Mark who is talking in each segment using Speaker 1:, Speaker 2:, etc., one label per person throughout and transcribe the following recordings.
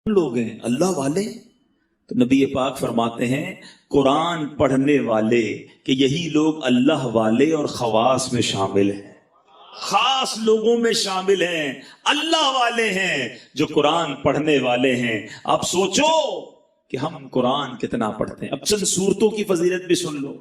Speaker 1: لوگ ہیں اللہ والے؟ تو نبی پاک فرماتے ہیں قرآن پڑھنے والے کہ یہی لوگ اللہ والے اور خواص میں شامل ہیں، خاص لوگوں میں شامل ہیں، اللہ والے ہیں جو قرآن پڑھنے والے ہیں۔ آپ سوچو کہ ہم قرآن کتنا پڑھتے ہیں۔ اب چند سورتوں کی فضیلت بھی سن لو۔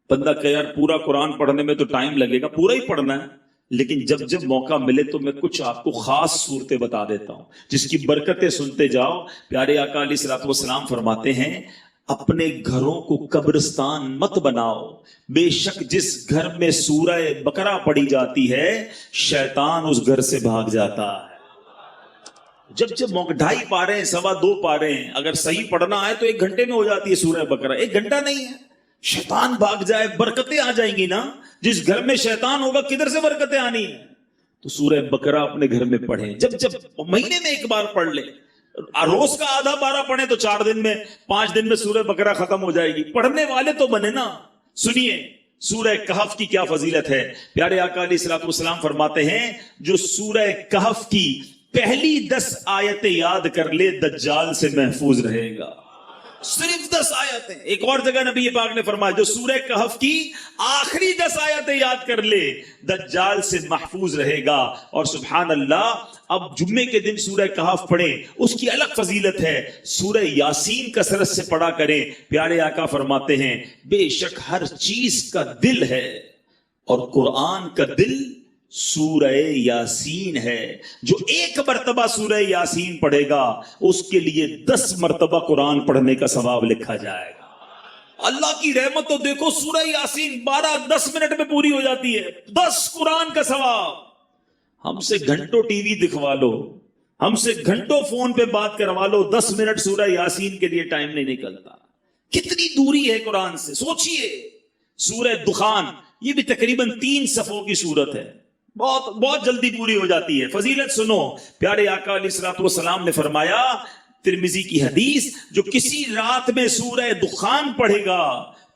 Speaker 1: بندہ کہ یار پورا قرآن پڑھنے میں تو ٹائم لگے گا، پورا ہی پڑھنا ہے، لیکن جب جب موقع ملے تو میں کچھ آپ کو خاص صورتیں بتا دیتا ہوں جس کی برکتیں سنتے جاؤ۔ پیارے آقا علیہ الصلوۃ والسلام فرماتے ہیں اپنے گھروں کو قبرستان مت بناؤ، بے شک جس گھر میں سورہ بقرہ پڑھی جاتی ہے شیطان اس گھر سے بھاگ جاتا ہے۔ جب جب موقع 2.5 پارے ہیں، 2.25 پارے ہیں، اگر صحیح پڑھنا ہے تو 1 گھنٹے میں ہو جاتی ہے سورہ بقرہ، 1 گھنٹہ نہیں ہے۔ شیطان بھاگ جائے، برکتیں آ جائیں گی نا۔ جس گھر میں شیطان ہوگا کدھر سے برکتیں آنی ہیں؟ تو سورہ بقرہ اپنے گھر میں پڑھیں، جب جب مہینے میں 1 بار پڑھ لیں، روز کا آدھا پارہ پڑھیں تو 4 دن میں 5 دن میں سورہ بقرہ ختم ہو جائے گی۔ پڑھنے والے تو بنے نا۔ سنیے سورہ کہف کی کیا فضیلت ہے۔ پیارے آقا علیہ الصلوۃ والسلام فرماتے ہیں جو سورہ کہف کی پہلی 10 آیتیں یاد کر لے دجال سے محفوظ رہے گا۔ صرف 10 آیتیں۔ ایک اور جگہ نبی پاک نے فرمایا جو سورہ کہف کی آخری 10 آیتیں یاد کر لے دجال سے محفوظ رہے گا۔ اور سبحان اللہ، اب جمعے کے دن سورہ کہف پڑھیں، اس کی الگ فضیلت ہے۔ سورہ یاسین کثرت سے پڑھا کریں۔ پیارے آقا فرماتے ہیں بے شک ہر چیز کا دل ہے اور قرآن کا دل سورہ یاسین ہے۔ جو 1 مرتبہ سورہ یاسین پڑھے گا اس کے لیے 10 مرتبہ قرآن پڑھنے کا ثواب لکھا جائے گا۔ اللہ کی رحمت تو دیکھو، سورہ یاسین 12-10 منٹ میں پوری ہو جاتی ہے، 10 قرآن کا ثواب۔ ہم سے گھنٹوں ٹی وی دکھوا لو، ہم سے گھنٹوں فون پہ بات کروا لو، 10 منٹ سورہ یاسین کے لیے ٹائم نہیں نکلتا۔ کتنی دوری ہے قرآن سے، سوچئے۔ سورہ دخان یہ بھی تقریباً 3 صفوں کی سورت ہے، بہت جلدی پوری ہو جاتی ہے۔ فضیلت سنو، پیارے آقا علیہ الصلوۃ والسلام نے فرمایا، ترمذی کی حدیث، جو کسی رات میں سورہ دخان پڑھے گا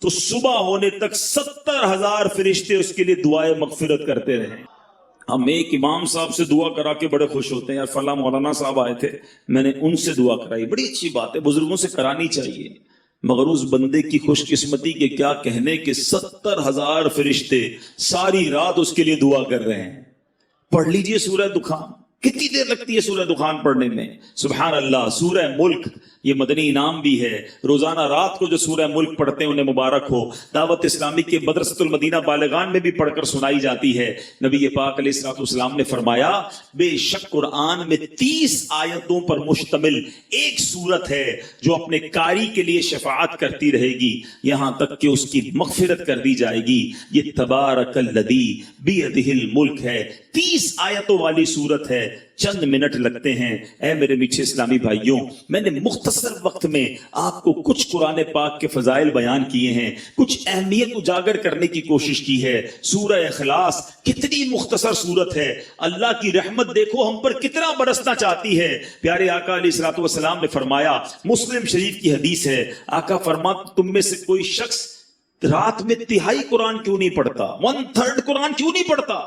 Speaker 1: تو صبح ہونے تک 70,000 فرشتے اس کے لیے دعائے مغفرت کرتے رہیں۔ ہم ایک امام صاحب سے دعا کرا کے بڑے خوش ہوتے ہیں، یار فلاں مولانا صاحب آئے تھے، میں نے ان سے دعا کرائی، بڑی اچھی بات ہے، بزرگوں سے کرانی چاہیے۔ مگر اس بندے کی خوش قسمتی کے کیا کہنے کہ 70,000 فرشتے ساری رات اس کے لیے دعا کر رہے ہیں۔ پڑھ لیجئے سورہ دخان، کتنی دیر لگتی ہے سورہ دخان پڑھنے میں؟ سبحان اللہ۔ سورہ ملک یہ مدنی انعام بھی ہے، روزانہ رات کو جو سورہ ملک پڑھتے ہیں انہیں مبارک ہو۔ دعوت اسلامی کے مدرسۃ المدینہ بالغان میں بھی پڑھ کر سنائی جاتی ہے۔ نبی پاک علیہ الصلوۃ والسلام نے فرمایا بے شک قرآن میں 30 آیتوں پر مشتمل ایک سورت ہے جو اپنے قاری کے لیے شفاعت کرتی رہے گی یہاں تک کہ اس کی مغفرت کر دی جائے گی۔ یہ تبارک الذی بیدہ الملک ہے، 30 آیتوں والی سورت ہے، چند منٹ لگتے ہیں۔ اے میرے میٹھے اسلامی بھائیوں، میں نے مختصر وقت میں آپ کو کچھ قرآن پاک کے فضائل بیان کیے ہیں، کچھ اہمیت اجاگر کرنے کی کوشش کی ہے۔ سورہ اخلاص کتنی مختصر سورت ہے، اللہ کی رحمت دیکھو ہم پر کتنا برسنا چاہتی ہے۔ پیارے آقا علیہ الصلوۃ والسلام نے فرمایا، مسلم شریف کی حدیث ہے، آقا فرماتے تم میں سے کوئی شخص رات میں 1/3 قرآن کیوں نہیں پڑھتا، 1/3 قرآن کیوں نہیں پڑھتا؟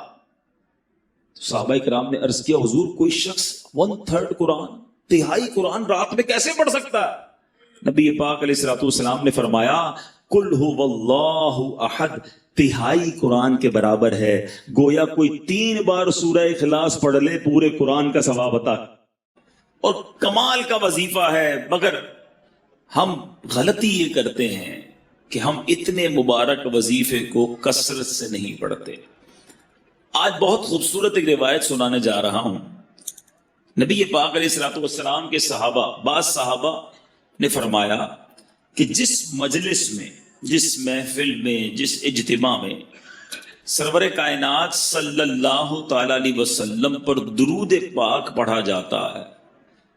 Speaker 1: صحابہ کرام نے عرض کیا حضور کوئی شخص 1/3 قرآن، 1/3 قرآن رات میں کیسے پڑھ سکتا ہے؟ نبی پاک علیہ الصلوۃ والسلام نے فرمایا قل هو اللہ احد 1/3 قرآن کے برابر ہے۔ گویا کوئی 3 بار سورہ اخلاص پڑھ لے پورے قرآن کا ثواب عطا، اور کمال کا وظیفہ ہے۔ مگر ہم غلطی یہ کرتے ہیں کہ ہم اتنے مبارک وظیفے کو کثرت سے نہیں پڑھتے۔ آج بہت خوبصورت ایک روایت سنانے جا رہا ہوں۔ نبی پاک علیہ الصلوۃ والسلام کے صحابہ، بعض صحابہ نے فرمایا کہ جس مجلس میں، جس محفل میں، جس اجتماع میں سرور کائنات صلی اللہ تعالی علیہ وسلم پر درود پاک پڑھا جاتا ہے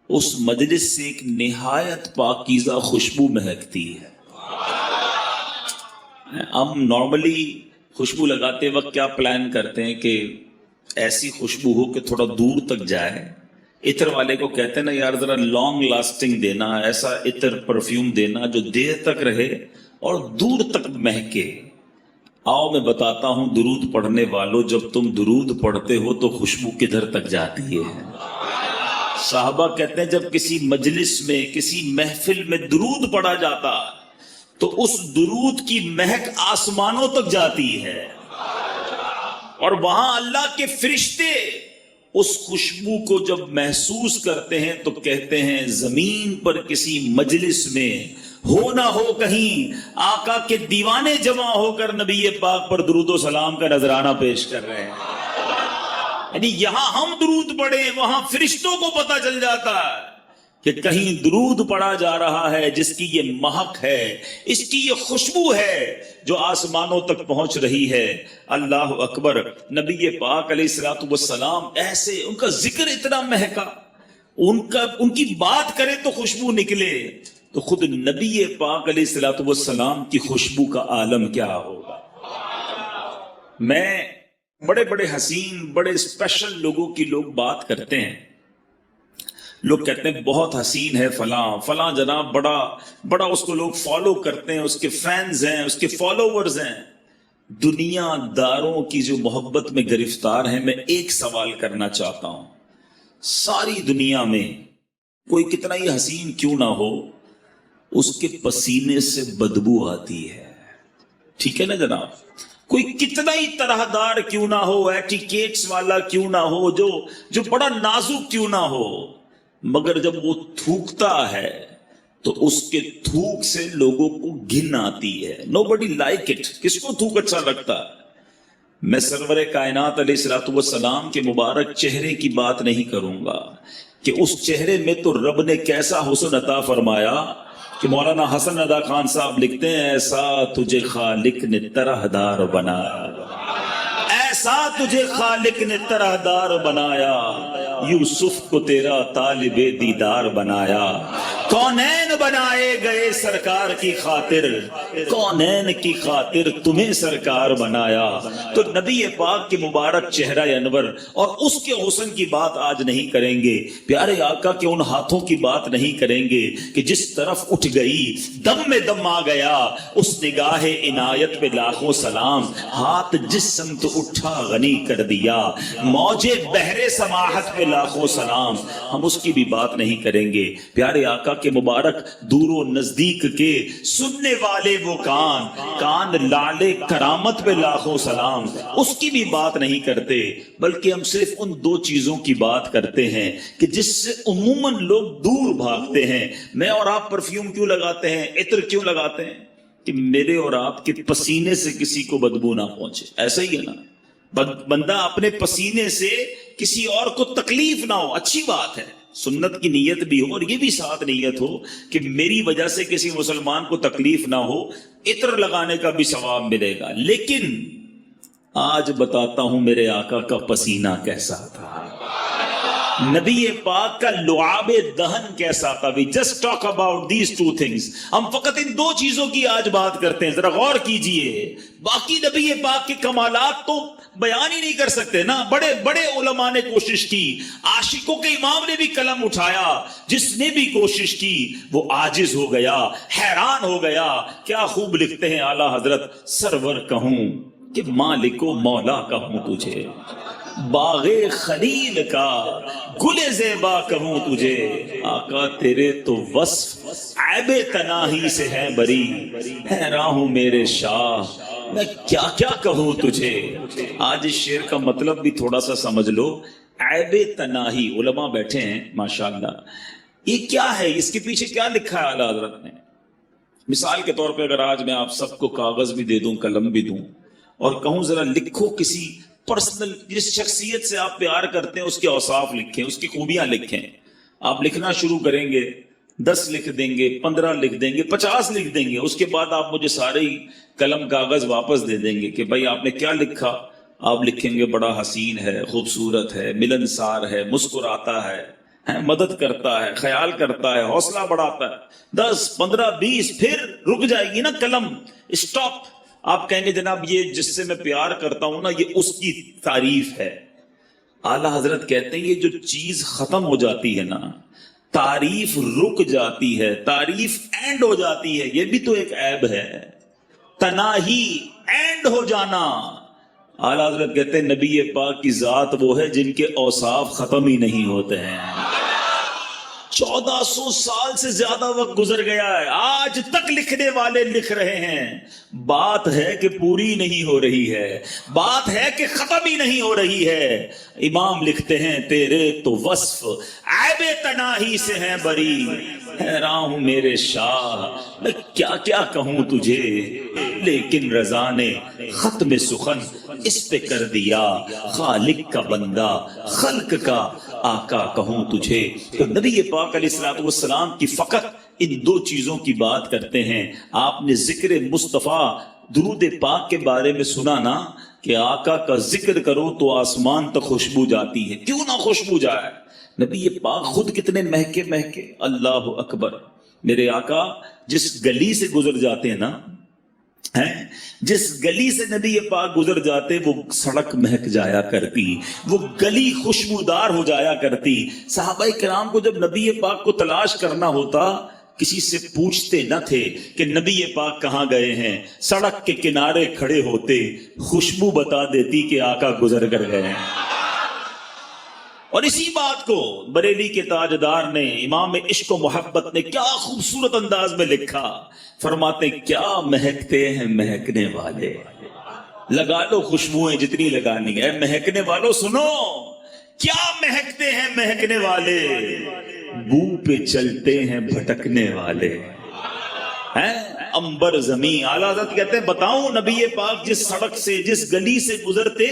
Speaker 1: اس مجلس سے ایک نہایت پاکیزہ خوشبو مہکتی ہے۔ ہم نارملی خوشبو لگاتے وقت کیا پلان کرتے ہیں کہ ایسی خوشبو ہو کہ تھوڑا دور تک جائے۔ عطر والے کو کہتے ہیں نا یار ذرا لانگ لاسٹنگ دینا، ایسا عطر پرفیوم دینا جو دیر تک رہے اور دور تک مہکے۔ آؤ میں بتاتا ہوں درود پڑھنے والوں، جب تم درود پڑھتے ہو تو خوشبو کدھر تک جاتی ہے؟ صحابہ کہتے ہیں جب کسی مجلس میں کسی محفل میں درود پڑھا جاتا تو اس درود کی مہک آسمانوں تک جاتی ہے، اور وہاں اللہ کے فرشتے اس خوشبو کو جب محسوس کرتے ہیں تو کہتے ہیں زمین پر کسی مجلس میں ہو نہ ہو کہیں آقا کے دیوانے جمع ہو کر نبی پاک پر درود و سلام کا نذرانہ پیش کر رہے ہیں۔ یعنی یہاں ہم درود پڑھیں، وہاں فرشتوں کو پتہ چل جاتا ہے کہ کہیں درود پڑھا جا رہا ہے جس کی یہ مہک ہے، اس کی یہ خوشبو ہے جو آسمانوں تک پہنچ رہی ہے۔ اللہ اکبر۔ نبی پاک علیہ الصلوۃ والسلام ایسے، ان کا ذکر اتنا مہکا، ان کی بات کرے تو خوشبو نکلے، تو خود نبی پاک علیہ الصلوۃ والسلام کی خوشبو کا عالم کیا ہوگا۔ میں بڑے بڑے حسین، بڑے اسپیشل لوگوں کی لوگ بات کرتے ہیں، لوگ کہتے ہیں بہت حسین ہے فلاں فلاں جناب، بڑا اس کو لوگ فالو کرتے ہیں، اس کے فینز ہیں، اس کے فالوورز ہیں۔ دنیا داروں کی جو محبت میں گرفتار ہیں، میں ایک سوال کرنا چاہتا ہوں، ساری دنیا میں کوئی کتنا ہی حسین کیوں نہ ہو، اس کے پسینے سے بدبو آتی ہے، ٹھیک ہے نا جناب؟ کوئی کتنا ہی طرح دار کیوں نہ ہو، ایٹیکیٹس والا کیوں نہ ہو، جو بڑا نازک کیوں نہ ہو، مگر جب وہ تھوکتا ہے تو اس کے تھوک سے لوگوں کو گھن آتی ہے۔ Nobody like it. کس کو تھوک اچھا لگتا ہے؟ میں سرور کائنات علیہ الصلوۃ والسلام کے مبارک چہرے کی بات نہیں کروں گا کہ اس چہرے میں تو رب نے کیسا حسن عطا فرمایا کہ مولانا حسن ادا خان صاحب لکھتے ہیں ایسا تجھے خالق نے طرح دار بنایا، ایسا تجھے خالق نے طرح دار بنایا، یوسف کو تیرا طالب دیدار بنایا، کونین بنائے گئے سرکار کی خاطر، کونین کی خاطر تمہیں سرکار بنایا۔ تو نبی پاک کے مبارک چہرہ انور اور اس کے حسن کی بات آج نہیں کریں گے، پیارے آقا کے ان ہاتھوں کی بات نہیں کریں گے کہ جس طرف اٹھ گئی دم میں دم آ گیا، اس نگاہ عنایت پہ لاکھوں سلام، ہاتھ جس سمت اٹھا غنی کر دیا، موجے بحر سماحت پہ لاکھوں سلام۔ ہم اس کی بھی بات نہیں کریں گے، پیارے آقا کے مبارک دور و نزدیک کے سننے والے وہ کان لالے کرامت پہ لاکھوں سلام، اس کی بھی بات نہیں کرتے، بلکہ ہم صرف ان دو چیزوں کی بات کرتے ہیں کہ جس سے عموماً لوگ دور بھاگتے ہیں۔ میں اور آپ پرفیوم کیوں لگاتے ہیں، عطر کیوں لگاتے ہیں؟ کہ میرے اور آپ کے پسینے سے کسی کو بدبو نہ پہنچے، ایسا ہی ہے نا؟ بندہ اپنے پسینے سے کسی اور کو تکلیف نہ ہو، اچھی بات ہے، سنت کی نیت بھی ہو اور یہ بھی ساتھ نیت ہو کہ میری وجہ سے کسی مسلمان کو تکلیف نہ ہو، عطر لگانے کا بھی ثواب ملے گا۔ لیکن آج بتاتا ہوں میرے آقا کا پسینہ کیسا تھا، نبی پاک کا لعاب دہن کیسا تھا۔ We just talk about these two things۔ ہم فقط ان دو چیزوں کی آج بات کرتے ہیں، ذرا غور کیجئے۔ باقی نبی پاک کے کمالات تو بیان ہی نہیں کر سکتے نا، بڑے بڑے علماء نے کوشش کی، عاشقوں کے امام نے بھی قلم اٹھایا، جس نے بھی کوشش کی وہ عاجز ہو گیا، حیران ہو گیا۔ کیا خوب لکھتے ہیں اعلیٰ حضرت، سرور کہوں کہ مالک و مولا کہوں تجھے، باغ خلیل کا گل زیبا کہوں تجھے، آقا تیرے تو وصف عیب تناہی سے ہے بری، حیران ہوں میرے شاہ میں کیا کیا کہوں تجھے۔ آج اس شعر کا مطلب بھی تھوڑا سا سمجھ لو۔ عیب تناہی، علماء بیٹھے ہیں ماشاءاللہ، یہ کیا ہے، اس کے پیچھے کیا لکھا ہے اعلیٰ حضرت نے؟ مثال کے طور پہ اگر آج میں آپ سب کو کاغذ بھی دے دوں، قلم بھی دوں اور کہوں ذرا لکھو کسی پرسنل، جس شخصیت سے آپ پیار کرتے ہیں اس کے اوصاف لکھیں، اس کی خوبیاں لکھیں، آپ لکھنا شروع کریں گے، 10 لکھ دیں گے، 15 لکھ دیں گے، 50 لکھ دیں گے، اس کے بعد آپ مجھے سارے ہی قلم کاغذ واپس دے دیں گے کہ بھائی آپ نے کیا لکھا؟ آپ لکھیں گے بڑا حسین ہے، خوبصورت ہے، ملنسار ہے، مسکراتا ہے، مدد کرتا ہے، خیال کرتا ہے، حوصلہ بڑھاتا ہے۔ 10 15 20 پھر رک جائے گی نا قلم، اسٹاپ۔ آپ کہیں گے جناب یہ جس سے میں پیار کرتا ہوں نا یہ اس کی تعریف ہے۔ اعلیٰ حضرت کہتے ہیں یہ جو چیز ختم ہو جاتی ہے نا، تعریف رک جاتی ہے، تعریف اینڈ ہو جاتی ہے، یہ بھی تو ایک عیب ہے، تناہی اینڈ ہو جانا۔ اعلیٰ حضرت کہتے ہیں نبی پاک کی ذات وہ ہے جن کے اوصاف ختم ہی نہیں ہوتے ہیں۔ 1400 سال سے زیادہ وقت گزر گیا ہے، آج تک لکھنے والے لکھ رہے ہیں۔ بات ہے کہ پوری نہیں ہو رہی ہے، بات ہے کہ ختم ہی نہیں ہو رہی ہے۔ امام لکھتے ہیں تیرے تو وصف عیب تناہی سے ہیں بری، حیراں ہوں میرے شاہ میں کیا کیا کہوں تجھے، لیکن رضا نے ختم سخن اس پہ کر دیا، خالق کا بندہ خلق کا آقا کہوں تجھے۔ تو نبی پاک علیہ الصلوۃ والسلام کی فقط ان دو چیزوں کی بات کرتے ہیں۔ آپ نے ذکر مصطفیٰ درود پاک کے بارے میں سنا نا کہ آقا کا ذکر کرو تو آسمان تک خوشبو جاتی ہے، کیوں نہ خوشبو جائے؟ نبی پاک خود کتنے مہکے مہکے، اللہ اکبر۔ میرے آقا جس گلی سے گزر جاتے ہیں نا، جس گلی سے نبی پاک گزر جاتے وہ سڑک مہک جایا کرتی، وہ گلی خوشبودار ہو جایا کرتی۔ صحابہ کرام کو جب نبی پاک کو تلاش کرنا ہوتا کسی سے پوچھتے نہ تھے کہ نبی پاک کہاں گئے ہیں، سڑک کے کنارے کھڑے ہوتے، خوشبو بتا دیتی کہ آقا گزر کر گئے ہیں۔ اور اسی بات کو بریلی کے تاجدار نے، امام عشق و محبت نے کیا خوبصورت انداز میں لکھا، فرماتے کیا مہکتے ہیں مہکنے والے، لگا لو خوشبوئیں جتنی لگانی ہے، مہکنے والوں سنو کیا مہکتے ہیں مہکنے والے، بو پہ چلتے ہیں بھٹکنے والے، امبر زمین۔ اعلیٰ حضرت کہتے ہیں بتاؤں نبی پاک جس سڑک سے جس گلی سے گزرتے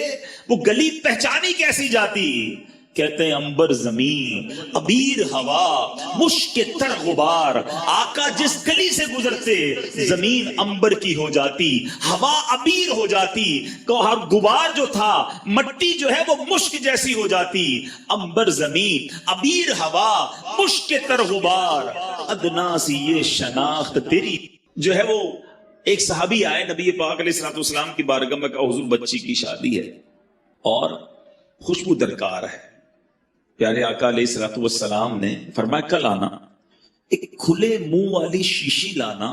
Speaker 1: وہ گلی پہچانی کیسی جاتی؟ کہتے ہیں امبر زمین، عبیر ہوا، مشک تر غبار۔ آقا جس گلی سے گزرتے زمین امبر کی ہو جاتی، ہوا عبیر ہو جاتی، غبار جو تھا مٹی جو ہے وہ مشک جیسی ہو جاتی۔ امبر زمین، عبیر ہوا، مشک تر غبار، ادنا سی یہ شناخت تیری۔ جو ہے وہ ایک صحابی آئے نبی پاک علیہ الصلوۃ والسلام کی بارگاہ میں، کہا حضور بچی کی شادی ہے اور خوشبو درکار ہے۔ پیارے آقا علیہ الصلوۃ والسلام نے فرمایا کل آنا، ایک کھلے منہ والی شیشی لانا،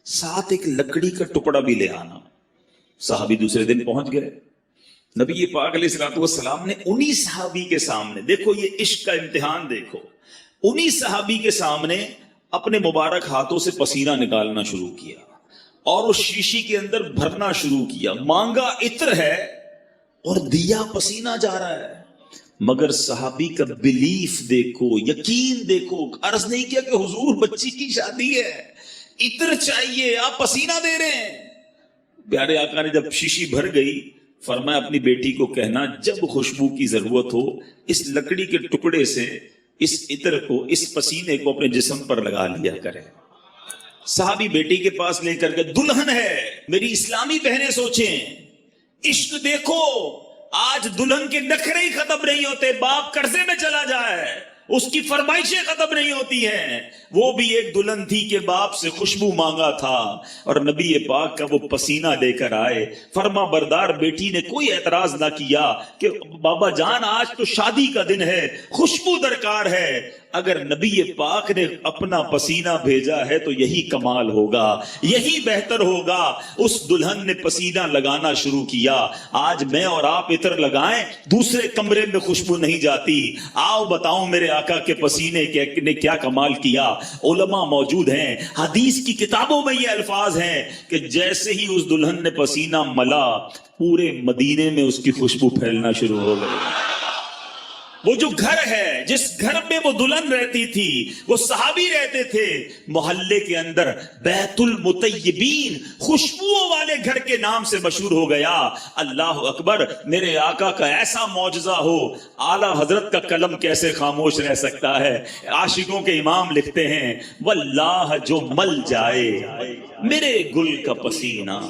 Speaker 1: ساتھ ایک لکڑی کا ٹکڑا بھی لے آنا۔ صحابی دوسرے دن پہنچ گئے۔ نبی پاک علیہ الصلوۃ والسلام نے انہی صحابی کے سامنے، دیکھو یہ عشق کا امتحان دیکھو، انہی صحابی کے سامنے اپنے مبارک ہاتھوں سے پسینہ نکالنا شروع کیا اور اس شیشی کے اندر بھرنا شروع کیا۔ مانگا عطر ہے اور دیا پسینہ جا رہا ہے، مگر صحابی کا بلیف دیکھو، یقین دیکھو۔ عرض نہیں کیا کہ حضور بچی کی شادی ہے، عطر چاہیے، آپ پسینہ دے رہے ہیں۔ پیارے آقا نے جب شیشی بھر گئی فرمایا اپنی بیٹی کو کہنا جب خوشبو کی ضرورت ہو اس لکڑی کے ٹکڑے سے اس عطر کو، اس پسینے کو اپنے جسم پر لگا لیا کرے۔ صحابی بیٹی کے پاس لے کر کے، دلہن ہے، میری اسلامی بہنیں سوچیں، عشق دیکھو، آج دلہن کے نخرے ہی ختم نہیں ہوتے، باپ قرضے میں چلا جائے اس کی فرمائشیں ختم نہیں ہوتی ہیں۔ وہ بھی ایک دلہن تھی کہ باپ سے خوشبو مانگا تھا اور نبی پاک کا وہ پسینہ لے کر آئے۔ فرما بردار بیٹی نے کوئی اعتراض نہ کیا کہ بابا جان آج تو شادی کا دن ہے، خوشبو درکار ہے۔ اگر نبی پاک نے اپنا پسینہ بھیجا ہے تو یہی کمال ہوگا، یہی بہتر ہوگا۔ اس دلہن نے پسینہ لگانا شروع کیا۔ آج میں اور آپ عطر لگائیں دوسرے کمرے میں خوشبو نہیں جاتی۔ آؤ بتاؤں میرے آقا کے پسینے نے کیا کمال کیا۔ علماء موجود ہیں، حدیث کی کتابوں میں یہ الفاظ ہیں کہ جیسے ہی اس دلہن نے پسینہ ملا پورے مدینے میں اس کی خوشبو پھیلنا شروع ہو گئی۔ وہ جو گھر ہے جس گھر میں وہ دلہن رہتی تھی، وہ صحابی رہتے تھے، محلے کے اندر بیت المطیبین، خوشبوؤں والے گھر کے نام سے مشہور ہو گیا۔ اللہ اکبر، میرے آقا کا ایسا معجزہ ہو، اعلیٰ حضرت کا قلم کیسے خاموش رہ سکتا ہے۔ عاشقوں کے امام لکھتے ہیں واللہ جو مل جائے میرے گل کا پسینہ،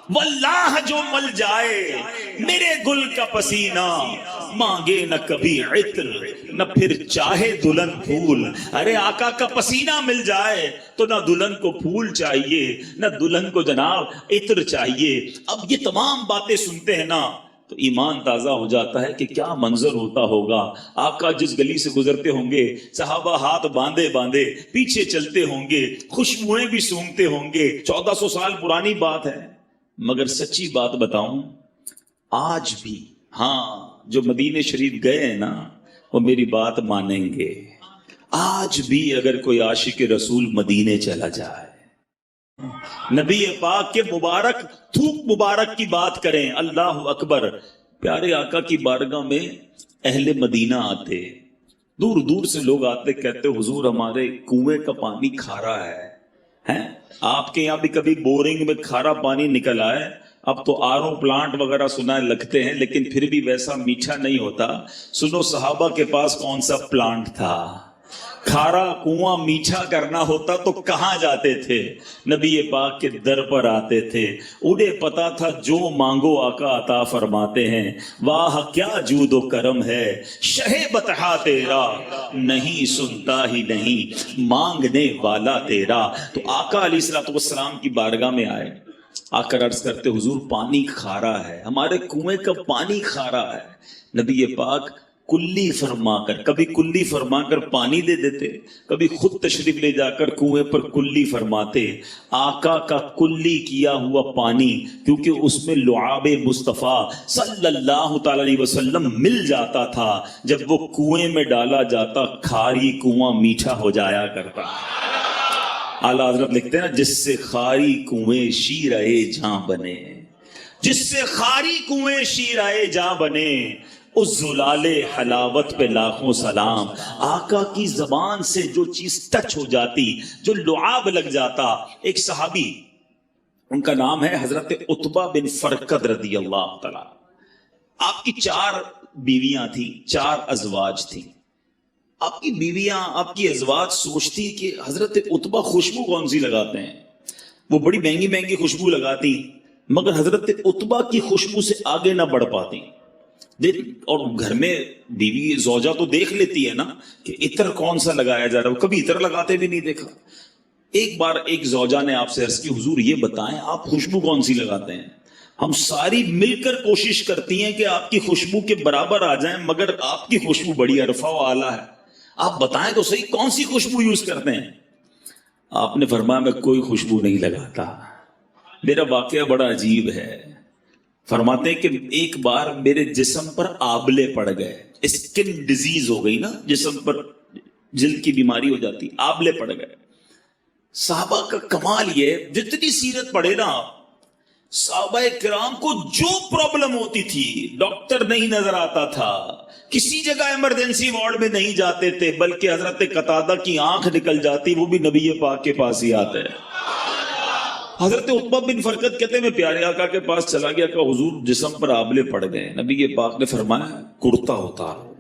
Speaker 1: واللہ جو مل جائے میرے گل کا پسینہ، مانگے نہ کبھی عطر نہ پھر چاہے دلہن پھول۔ ارے آقا کا پسینہ مل جائے تو نہ دلہن کو پھول چاہیے نہ دلہن کو جناب عطر چاہیے۔ اب یہ تمام باتیں سنتے ہیں نا تو ایمان تازہ ہو جاتا ہے کہ کیا منظر ہوتا ہوگا۔ آقا جس گلی سے گزرتے ہوں گے صحابہ ہاتھ باندھے باندھے پیچھے چلتے ہوں گے، خوشبوئیں بھی سونگتے ہوں گے۔ 1400 سال پرانی بات ہے، مگر سچی بات بتاؤں آج بھی، ہاں جو مدینے شریف گئے ہیں نا وہ میری بات مانیں گے۔ آج بھی اگر کوئی عاشق رسول مدینے چلا جائے، نبی پاک کے مبارک تھوک مبارک کی بات کریں، اللہ اکبر، پیارے آقا کی بارگاہ میں اہل مدینہ آتے، دور دور سے لوگ آتے، کہتے حضور ہمارے کنویں کا پانی کھارا ہے۔ آپ کے یہاں بھی کبھی بورنگ میں کھارا پانی نکل آئے؟ اب تو آر او پلانٹ وغیرہ سنا لگتے ہیں، لیکن پھر بھی ویسا میٹھا نہیں ہوتا۔ سنو صحابہ کے پاس کون سا پلانٹ تھا؟ کھارا کنواں میٹھا کرنا ہوتا تو کہاں جاتے تھے؟ نبی پاک کے در پر آتے تھے، انہیں پتا تھا جو مانگو آقا عطا فرماتے ہیں۔ واہ کیا جود و کرم ہے شہ بطحا تیرا، نہیں سنتا ہی نہیں مانگنے والا تیرا۔ تو آقا علیہ السلام کی بارگاہ میں آئے، آ کر عرض کرتے حضور پانی کھارا ہے، ہمارے کنویں کا پانی کھارا ہے۔ نبی پاک کلی فرما کر، کبھی کلی فرما کر پانی دے دیتے، کبھی خود تشریف لے جا کر کنویں پر کلی فرماتے۔ آقا کا کلی کیا ہوا پانی، کیونکہ اس میں لعاب مصطفیٰ صلی اللہ تعالی علیہ وسلم مل جاتا تھا، جب وہ کنویں میں ڈالا جاتا کھاری کنواں میٹھا ہو جایا کرتا۔ اعلیٰ حضرت لکھتے ہیں نا، جس سے خاری کنویں شیرائے جاں بنے، جس سے خاری کنویں شیرائے جاں بنے، اس زلال حلاوت پہ لاکھوں سلام۔ آقا کی زبان سے جو چیز ٹچ ہو جاتی، جو لعاب لگ جاتا۔ ایک صحابی، ان کا نام ہے حضرت عتبہ بن فرقد رضی اللہ تعالی۔ آپ کی 4 بیویاں تھیں، 4 ازواج تھیں۔ آپ کی بیویاں، آپ کی ازواج سوچتی کہ حضرت عتبہ خوشبو کون سی لگاتے ہیں، وہ بڑی مہنگی مہنگی خوشبو لگاتی، مگر حضرت عتبہ کی خوشبو سے آگے نہ بڑھ پاتی۔ اور گھر میں بیوی زوجہ تو دیکھ لیتی ہے نا کہ عطر کون سا لگایا جا رہا ہے، وہ کبھی عطر لگاتے بھی نہیں دیکھا۔ ایک بار ایک زوجہ نے آپ سے عرض کی حضور یہ بتائیں آپ خوشبو کون سی لگاتے ہیں؟ ہم ساری مل کر کوشش کرتی ہیں کہ آپ کی خوشبو کے برابر آ جائیں، مگر آپ کی خوشبو بڑی عرفہ و اعلیٰ ہے، آپ بتائیں تو صحیح کون سی خوشبو یوز کرتے ہیں؟ آپ نے فرمایا میں کوئی خوشبو نہیں لگاتا۔ میرا واقعہ بڑا عجیب ہے۔ فرماتے ہیں کہ ایک بار میرے جسم پر آبلے پڑ گئے، اسکن ڈیزیز ہو گئی نا، جسم پر جلد کی بیماری ہو جاتی، آبلے پڑ گئے۔ صحابہ کا کمال یہ، جتنی سیرت پڑھے نا، صحابہ کرام کو جو پرابلم ہوتی تھی ڈاکٹر نہیں نظر آتا تھا، کسی جگہ ایمرجنسی وارڈ میں نہیں جاتے تھے، بلکہ حضرت قتادہ کی آنکھ نکل جاتی، وہ بھی نبی پاک کے پاس ہی آتے۔ حضرت عتبہ بن فرقد کہتے ہیں میں پیارے آقا کے پاس چلا گیا کہ حضور جسم پر آبلے پڑ گئے۔ نبی پاک نے فرمایا کرتا اتارو۔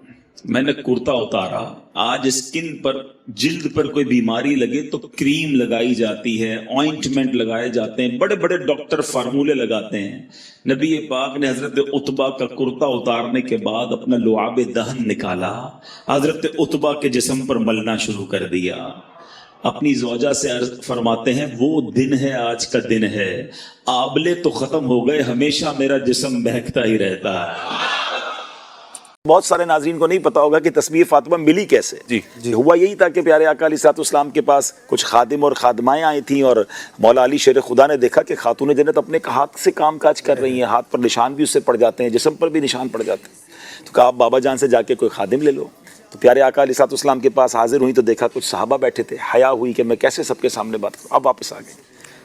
Speaker 1: میں نے کرتا اتارا۔ آج اسکن پر، جلد پر کوئی بیماری لگے تو کریم لگائی جاتی ہے، آئنٹمنٹ لگائے جاتے ہیں، بڑے بڑے ڈاکٹر فارمولے لگاتے ہیں۔ نبی پاک نے حضرت عتبہ کا کرتا اتارنے کے بعد اپنا لعاب دہن نکالا، حضرت عتبہ کے جسم پر ملنا شروع کر دیا۔ اپنی زوجہ سے فرماتے ہیں وہ دن ہے، آج کا دن ہے، آبلے تو ختم ہو گئے، ہمیشہ میرا جسم بہکتا ہی رہتا ہے۔
Speaker 2: بہت سارے ناظرین کو نہیں پتا ہوگا کہ تسبیح فاطمہ ملی کیسے۔ جی ہوا یہی تھا کہ پیارے آقا علیہ السلام کے پاس کچھ خادم اور خادمائیں آئی تھیں، اور مولا علی شیر خدا نے دیکھا کہ خاتون جنت اپنے ہاتھ سے کام کاج کر رہی ہیں، ہاتھ پر نشان بھی اس سے پڑ جاتے ہیں، جسم پر بھی نشان پڑ جاتے ہیں۔ تو کہا آپ بابا جان سے جا کے کوئی خادم لے لو۔ تو پیارے آقا علیہ السلام کے پاس حاضر ہوئی تو دیکھا کچھ صحابہ بیٹھے تھے، حیا ہوئی کہ میں کیسے سب کے سامنے بات کروں، اب واپس آ گئے۔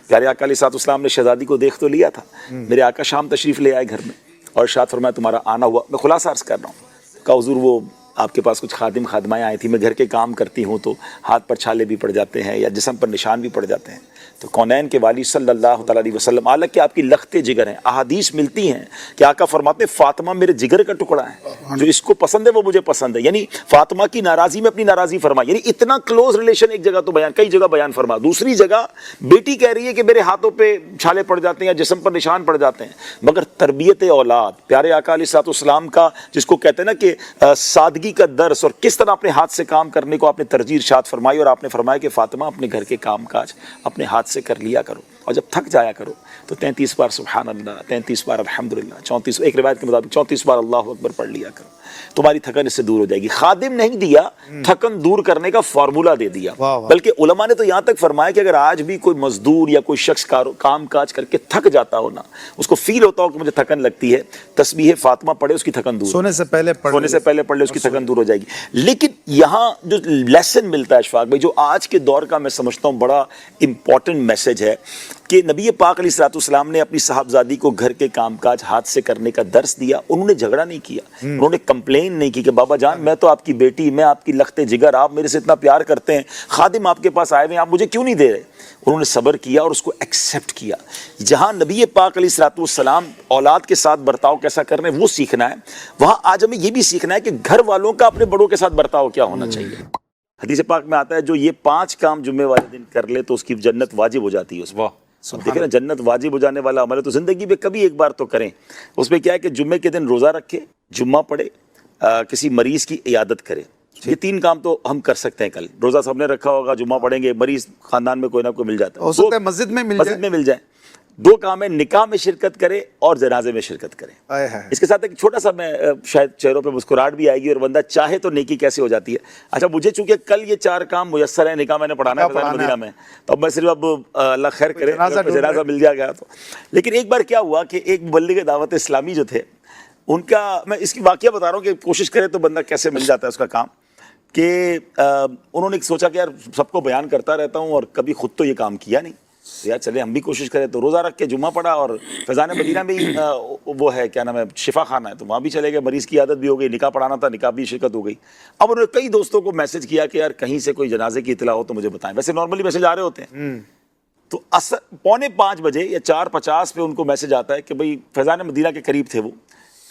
Speaker 2: پیارے آقا علیہ السلام نے شہزادی کو دیکھ تو لیا تھا، میرے آقا شام تشریف لے آئے گھر میں، اور ارشاد فرمایا تمہارا آنا ہوا۔ میں خلاصہ عرض کر رہا ہوں کہ حضور وہ آپ کے پاس کچھ خادم خادمائیں آئی تھیں، میں گھر کے کام کرتی ہوں تو ہاتھ پر چھالے بھی پڑ جاتے ہیں یا جسم پر نشان بھی پڑ جاتے ہیں۔ تو کونین کے والی صلی اللہ تعالیٰ علیہ وسلم، حالانکہ آپ کی لخت جگر ہیں، احادیث ملتی ہیں کہ آقا فرماتے ہیں فاطمہ میرے جگر کا ٹکڑا ہے، جو اس کو پسند ہے وہ مجھے پسند ہے، یعنی فاطمہ کی ناراضی میں اپنی ناراضی فرما، یعنی اتنا کلوز ریلیشن ایک جگہ تو بیان، کئی جگہ بیان فرما۔ دوسری جگہ بیٹی کہہ رہی ہے کہ میرے ہاتھوں پہ چھالے پڑ جاتے ہیں یا جسم پر نشان پڑ جاتے ہیں، مگر تربیت اولاد، پیارے آقا علیہ السلام کا جس کو کہتے ہیں نا کہ سادگی کا درس، اور کس طرح اپنے ہاتھ سے کام کرنے کو آپ نے ترجیح ارشاد فرمائی، اور آپ نے فرمایا کہ فاطمہ اپنے گھر کے کام کاج اپنے ہاتھ سے کر لیا کرو۔ اور جب تھک جایا کرو تو 33 بار سبحان اللہ، 33 بار الحمدللہ، 34 ایک روایت کے مطابق 34 بار اللہ اکبر پڑھ لیا کرو، تمہاری تھکن اس سے دور ہو جائے گی۔ خادم نہیں دیا تھکن دور کرنے کا فارمولا دے دیا، بلکہ علماء نے تو یہاں تک فرمایا کہ اگر آج بھی کوئی مزدور یا کوئی شخص کام کاج کر کے تھک جاتا ہو نا، اس کو فیل ہوتا ہو کہ مجھے تھکن لگتی ہے، تسبیح فاطمہ پڑھے، اس کی تھکن دور،
Speaker 3: سونے سے پہلے
Speaker 2: پڑھ لے، اس کی تھکن دور ہو جائے گی۔ لیکن یہاں جو لیسن ملتا ہے اشفاق بھائی، جو آج کے دور کا میں سمجھتا ہوں بڑا امپورٹنٹ میسج ہے، کہ نبی پاک علیہ الصلوۃ والسلام نے اپنی صاحبزادی کو گھر کے کام کاج ہاتھ سے کرنے کا درس دیا۔ انہوں نے جھگڑا نہیں کیا، انہوں نے کمپلین نہیں کی کہ بابا جان میں تو آپ کی بیٹی، میں آپ کی لخت جگر، آپ میرے سے اتنا پیار کرتے ہیں، خادم آپ کے پاس آئے ہوئے ہیں، آپ مجھے کیوں نہیں دے رہے؟ انہوں نے صبر کیا اور اس کو ایکسیپٹ کیا۔ جہاں نبی پاک علیہ الصلوۃ والسلام اولاد کے ساتھ برتاؤ کیسا کر رہے ہیں وہ سیکھنا ہے، وہاں آج ہمیں یہ بھی سیکھنا ہے کہ گھر والوں کا اپنے بڑوں کے ساتھ برتاؤ کیا ہونا چاہیے۔ حدیث پاک میں آتا ہے جو یہ 5 کام جمعے والے دن کر لے تو اس کی جنت واجب ہو جاتی ہے۔ اس واہ دیکھیں نا، جنت واجب ہو جانے والا عمل ہے تو زندگی میں کبھی ایک بار تو کریں۔ اس میں کیا ہے کہ جمعے کے دن روزہ رکھے، جمعہ پڑھے، کسی مریض کی عیادت کرے۔ یہ 3 کام تو ہم کر سکتے ہیں۔ کل روزہ سب نے رکھا ہوگا، جمعہ پڑھیں گے، مریض خاندان میں کوئی نہ کوئی مل جاتا ہے،
Speaker 3: ہو سکتا ہے مسجد میں مل جائے۔
Speaker 2: 2 کام ہے، نکاح میں شرکت کرے اور جنازے میں شرکت کرے۔ اس کے ساتھ ایک چھوٹا سا، میں شاید چہروں پہ مسکراہٹ بھی آئے گی اور بندہ چاہے تو نیکی کیسے ہو جاتی ہے۔ اچھا مجھے چونکہ کل یہ 4 کام میسر ہیں، نکاح میں نے پڑھانا ہے مدینہ میں، تو اب میں صرف اب اللہ خیر کرے جنازہ مل جائے گا تو۔ لیکن ایک بار کیا ہوا کہ ایک مبلغ دعوت اسلامی جو تھے، ان کا میں اس کی واقعہ بتا رہا ہوں کہ کوشش کرے تو بندہ کیسے مل جاتا ہے اس کا کام، کہ انہوں نے سوچا کہ یار سب کو بیان کرتا رہتا ہوں اور کبھی خود تو یہ کام کیا نہیں، یار چلے ہم بھی کوشش کریں۔ تو روزہ رکھ کے جمعہ پڑھا، اور فیضان مدینہ میں ہی وہ ہے کیا نام ہے، شفا خانہ ہے، تو وہاں بھی چلے گئے، مریض کی عادت بھی ہو گئی، نکاح پڑھانا تھا، نکاح بھی شرکت ہو گئی۔ اب انہوں نے کئی دوستوں کو میسج کیا کہ یار کہیں سے کوئی جنازے کی اطلاع ہو تو مجھے بتائیں، ویسے نارملی میسج آ رہے ہوتے ہیں۔ تو 4:45 بجے یا 4:50 پہ ان کو میسج آتا ہے کہ بھئی فیضان مدینہ کے قریب تھے وہ،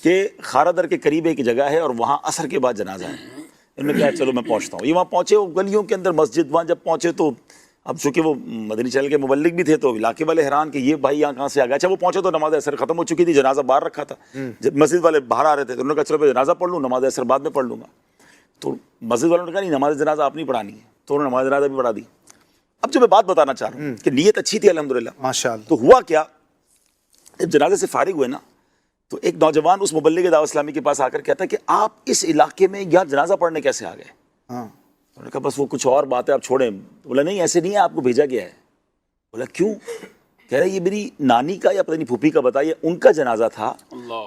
Speaker 2: کہ خارا در کے قریب ایک جگہ ہے اور وہاں عصر کے بعد جنازہ ہے۔ انہوں نے کہا چلو میں پہنچتا ہوں۔ یہ وہاں پہنچے، وہ گلیوں کے اندر مسجد، وہاں جب پہنچے تو اب چونکہ وہ مدنی چینل کے مبلغ بھی تھے تو علاقے والے حیران کہ یہ بھائی یہاں کہاں سے آ گیا۔ اچھا وہ پہنچے تو نماز عصر ختم ہو چکی تھی، جنازہ باہر رکھا تھا، جب مسجد والے باہر آ رہے تھے تو انہوں نے کہا چلو میں جنازہ پڑھ لوں، نماز عصر بعد میں پڑھ لوں گا۔ تو مسجد والوں نے کہا نہیں، نماز جنازہ آپ نہیں پڑھانی ہے، تو انہوں نے نماز جنازہ بھی پڑھا دی۔ اب جو میں بات بتانا چاہ رہا ہوں کہ نیت اچھی تھی الحمدللہ،
Speaker 3: ماشاءاللہ۔
Speaker 2: تو ہوا کیا، جب جنازے سے فارغ ہوئے نا تو ایک نوجوان اس مبلغ دعوت اسلامی کے پاس آ کر کہتا ہے کہ آپ اس علاقے میں یہاں جنازہ پڑھنے کیسے آ گئے؟ انہوں نے کہا بس وہ کچھ اور بات ہے، آپ چھوڑیں۔ بولا نہیں ایسے نہیں ہے، آپ کو بھیجا گیا ہے۔ بولا کیوں؟ کہہ رہا ہے یہ میری نانی کا یا پتہ نہیں پھوپھی کا بتائیے، ان کا جنازہ تھا،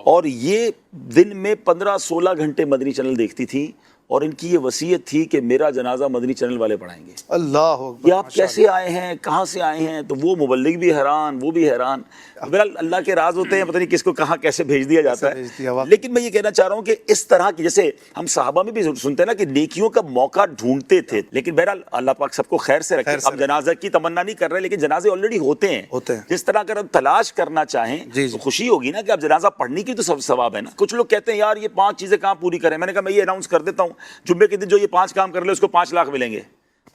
Speaker 2: اور یہ دن میں 15-16 گھنٹے مدنی چینل دیکھتی تھی، اور ان کی یہ وصیت تھی کہ میرا جنازہ مدنی چینل والے پڑھائیں گے۔
Speaker 3: اللہ
Speaker 2: یہ آپ کیسے آئے ہیں، کہاں سے آئے ہیں؟ تو وہ مبلغ بھی حیران، وہ بھی حیران۔ بہرحال اللہ کے راز ہوتے ہیں، پتہ نہیں کس کو کہاں کیسے بھیج دیا جاتا ہے۔ لیکن میں یہ کہنا چاہ رہا ہوں کہ اس طرح کی، جیسے ہم صحابہ میں بھی سنتے ہیں نا کہ نیکیوں کا موقع ڈھونڈتے تھے، لیکن بہرحال اللہ پاک سب کو خیر سے رکھے۔ ہم جنازہ کی تمنا نہیں کر رہے، لیکن جنازے آلریڈی ہوتے ہیں۔ جس طرح اگر ہم تلاش کرنا چاہیں تو خوشی ہوگی نا کہ اب جنازہ پڑھنے کی تو سب ثواب ہے نا۔ کچھ لوگ کہتے ہیں یار یہ 5 چیزیں کہاں پوری کریں، میں نے کہا میں یہ اناؤنس کر دیتا ہوں، جمعے کے دن جو یہ 5 کام کر لے اس کو 5 لاکھ ملیں گے۔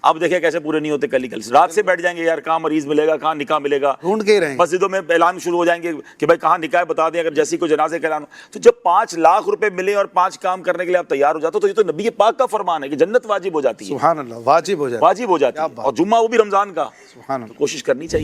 Speaker 2: اب دیکھیں کیسے پورے نہیں ہوتے، کل رات سے بیٹھ جائیں گے، یار کہاں مریض ملے گا، کہاں نکاح ملے گا،
Speaker 3: ڈھونڈ کے ہی رہیں گے۔
Speaker 2: مسجدوں میں اعلان شروع ہو جائیں گے کہ بھائی کہاں نکاح بتا دیں، اگر جیسی کوئی جنازے کا اعلان ہو۔ تو جب 5 لاکھ روپے ملے اور 5 کام کرنے کے لیے آپ تیار ہو جاتے ہو تو یہ تو نبی پاک کا فرمان ہے کہ جنت واجب ہو جاتی ہے۔
Speaker 3: سبحان اللہ، واجب ہو جاتی ہے،
Speaker 2: واجب ہو جاتی ہے، اور جمعہ وہ بھی رمضان کا۔
Speaker 3: سبحان اللہ۔
Speaker 2: کوشش کرنی چاہیے۔